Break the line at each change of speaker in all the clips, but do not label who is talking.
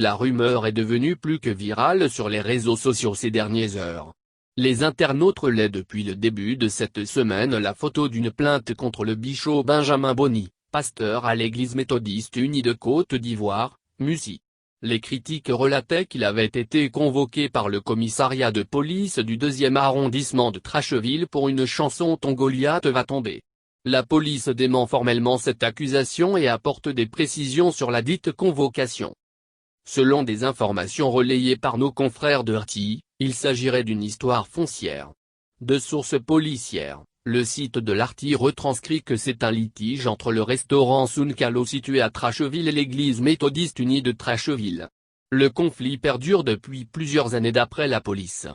La rumeur est devenue plus que virale sur les réseaux sociaux ces dernières heures. Les internautes relaient depuis le début de cette semaine la photo d'une plainte contre le bishop Benjamin Boni, pasteur à l'église méthodiste unie de Côte d'Ivoire, MUSI. Les critiques relataient qu'il avait été convoqué par le commissariat de police du 2e arrondissement de Trasheville pour une chanson Ton Goliath va tomber. La police dément formellement cette accusation et apporte des précisions sur la dite convocation. Selon des informations relayées par nos confrères de RTI, il s'agirait d'une histoire foncière. De sources policières, le site de l'RTI retranscrit que c'est un litige entre le restaurant Sunkalo situé à Trasheville et l'église méthodiste unie de Trasheville. Le conflit perdure depuis plusieurs années d'après la police.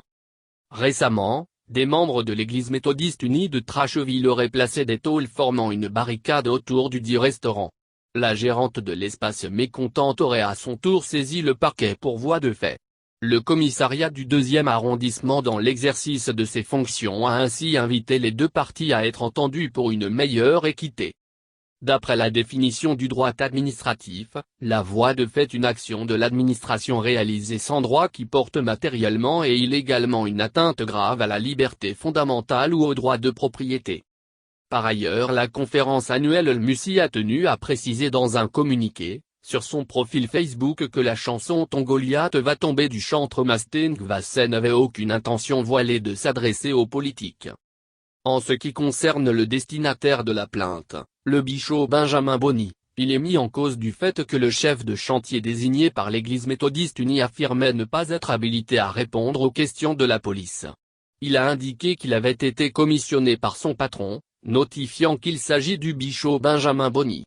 Récemment, des membres de l'église méthodiste unie de Trasheville auraient placé des tôles formant une barricade autour du dit restaurant. La gérante de l'espace mécontente aurait à son tour saisi le parquet pour voie de fait. Le commissariat du 2e arrondissement dans l'exercice de ses fonctions a ainsi invité les deux parties à être entendues pour une meilleure équité. D'après la définition du droit administratif, la voie de fait est une action de l'administration réalisée sans droit qui porte matériellement et illégalement une atteinte grave à la liberté fondamentale ou au droit de propriété. Par ailleurs, la conférence annuelle MUSI a tenu à préciser dans un communiqué, sur son profil Facebook, que la chanson Ton Goliath va tomber du chanteur Masting Vassen n'avait aucune intention voilée de s'adresser aux politiques. En ce qui concerne le destinataire de la plainte, le bishop Benjamin Boni, il est mis en cause du fait que le chef de chantier désigné par l'église méthodiste unie affirmait ne pas être habilité à répondre aux questions de la police. Il a indiqué qu'il avait été commissionné par son patron, notifiant qu'il s'agit du bishop Benjamin Boni.